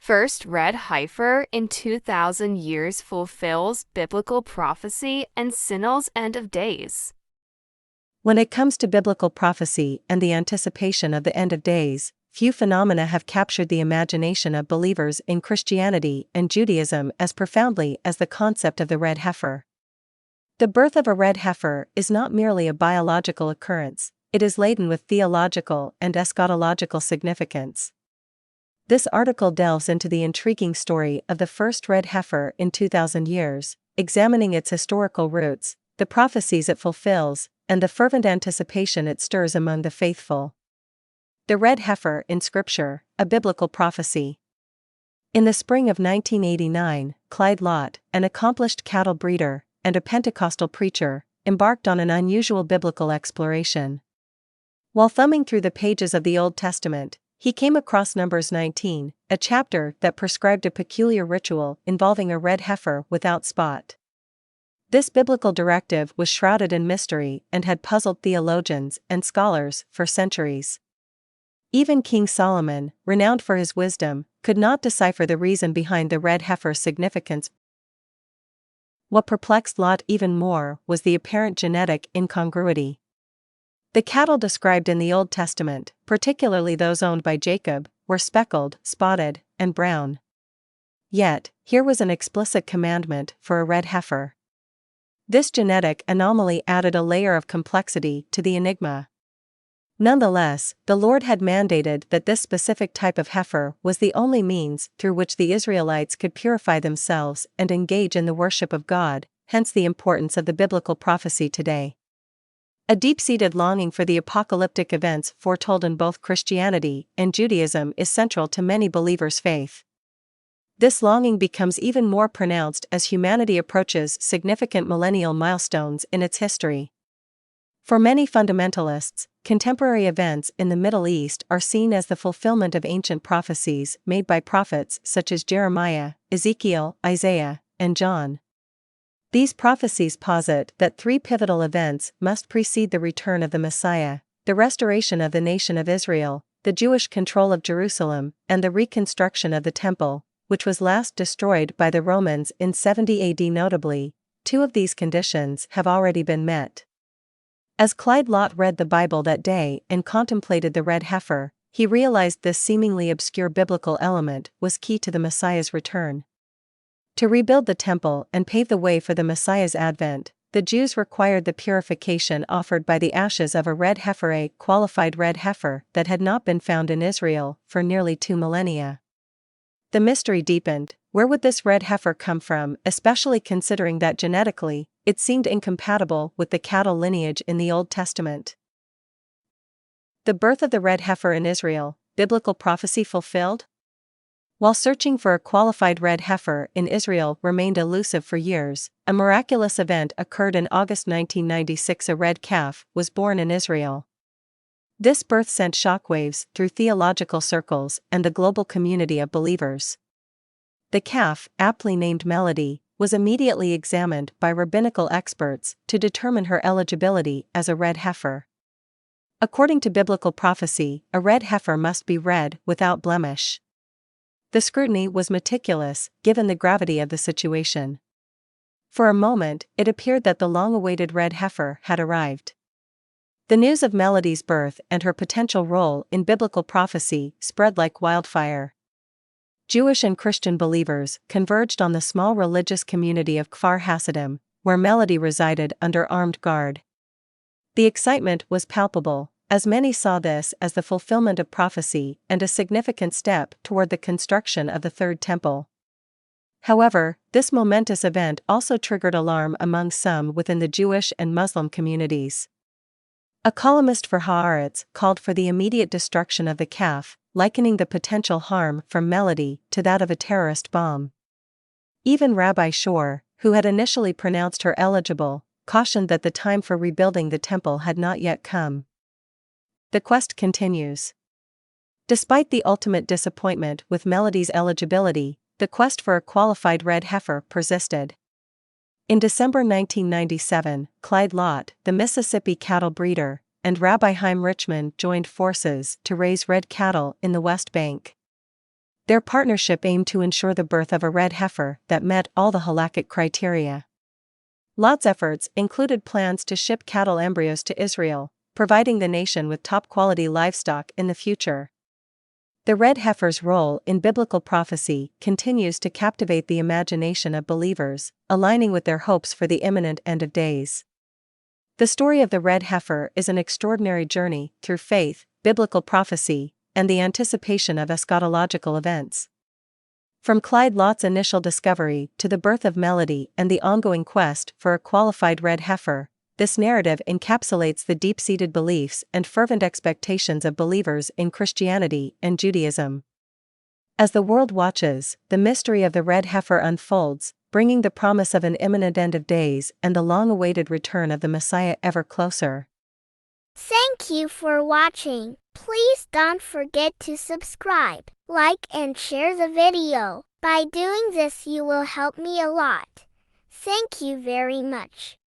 First red heifer in 2,000 years fulfills biblical prophecy and signals end of days. When it comes to biblical prophecy and the anticipation of the end of days, few phenomena have captured the imagination of believers in Christianity and Judaism as profoundly as the concept of the red heifer. The birth of a red heifer is not merely a biological occurrence, it is laden with theological and eschatological significance. This article delves into the intriguing story of the first red heifer in 2,000 years, examining its historical roots, the prophecies it fulfills, and the fervent anticipation it stirs among the faithful. The red heifer in Scripture, a biblical prophecy. In the spring of 1989, Clyde Lott, an accomplished cattle breeder and a Pentecostal preacher, embarked on an unusual biblical exploration. While thumbing through the pages of the Old Testament, he came across Numbers 19, a chapter that prescribed a peculiar ritual involving a red heifer without spot. This biblical directive was shrouded in mystery and had puzzled theologians and scholars for centuries. Even King Solomon, renowned for his wisdom, could not decipher the reason behind the red heifer's significance. What perplexed Lot even more was the apparent genetic incongruity. The cattle described in the Old Testament, particularly those owned by Jacob, were speckled, spotted, and brown. Yet, here was an explicit commandment for a red heifer. This genetic anomaly added a layer of complexity to the enigma. Nonetheless, the Lord had mandated that this specific type of heifer was the only means through which the Israelites could purify themselves and engage in the worship of God, hence the importance of the biblical prophecy today. A deep-seated longing for the apocalyptic events foretold in both Christianity and Judaism is central to many believers' faith. This longing becomes even more pronounced as humanity approaches significant millennial milestones in its history. For many fundamentalists, contemporary events in the Middle East are seen as the fulfillment of ancient prophecies made by prophets such as Jeremiah, Ezekiel, Isaiah, and John. These prophecies posit that three pivotal events must precede the return of the Messiah: the restoration of the nation of Israel, the Jewish control of Jerusalem, and the reconstruction of the Temple, which was last destroyed by the Romans in 70 AD. Notably, two of these conditions have already been met. As Clyde Lott read the Bible that day and contemplated the red heifer, he realized this seemingly obscure biblical element was key to the Messiah's return. To rebuild the temple and pave the way for the Messiah's advent, the Jews required the purification offered by the ashes of a red heifer, a qualified red heifer that had not been found in Israel for nearly 2 millennia. The mystery deepened. Where would this red heifer come from, especially considering that genetically, it seemed incompatible with the cattle lineage in the Old Testament? The birth of the red heifer in Israel, biblical prophecy fulfilled? While searching for a qualified red heifer in Israel remained elusive for years, a miraculous event occurred in August 1996. A red calf was born in Israel. This birth sent shockwaves through theological circles and the global community of believers. The calf, aptly named Melody, was immediately examined by rabbinical experts to determine her eligibility as a red heifer. According to biblical prophecy, a red heifer must be red without blemish. The scrutiny was meticulous, given the gravity of the situation. For a moment, it appeared that the long-awaited red heifer had arrived. The news of Melody's birth and her potential role in biblical prophecy spread like wildfire. Jewish and Christian believers converged on the small religious community of Kfar Hasidim, where Melody resided under armed guard. The excitement was palpable, as many saw this as the fulfillment of prophecy and a significant step toward the construction of the Third Temple. However, this momentous event also triggered alarm among some within the Jewish and Muslim communities. A columnist for Haaretz called for the immediate destruction of the calf, likening the potential harm from Melody to that of a terrorist bomb. Even Rabbi Shor, who had initially pronounced her eligible, cautioned that the time for rebuilding the temple had not yet come. The quest continues. Despite the ultimate disappointment with Melody's eligibility, the quest for a qualified red heifer persisted. In December 1997, Clyde Lott, the Mississippi cattle breeder, and Rabbi Chaim Richman joined forces to raise red cattle in the West Bank. Their partnership aimed to ensure the birth of a red heifer that met all the halakhic criteria. Lott's efforts included plans to ship cattle embryos to Israel, providing the nation with top-quality livestock in the future. The red heifer's role in biblical prophecy continues to captivate the imagination of believers, aligning with their hopes for the imminent end of days. The story of the red heifer is an extraordinary journey through faith, biblical prophecy, and the anticipation of eschatological events. From Clyde Lott's initial discovery to the birth of Melody and the ongoing quest for a qualified red heifer, this narrative encapsulates the deep-seated beliefs and fervent expectations of believers in Christianity and Judaism. As the world watches, the mystery of the red heifer unfolds, bringing the promise of an imminent end of days and the long-awaited return of the Messiah ever closer. Thank you for watching. Please don't forget to subscribe, like and share the video. By doing this you will help me a lot. Thank you very much.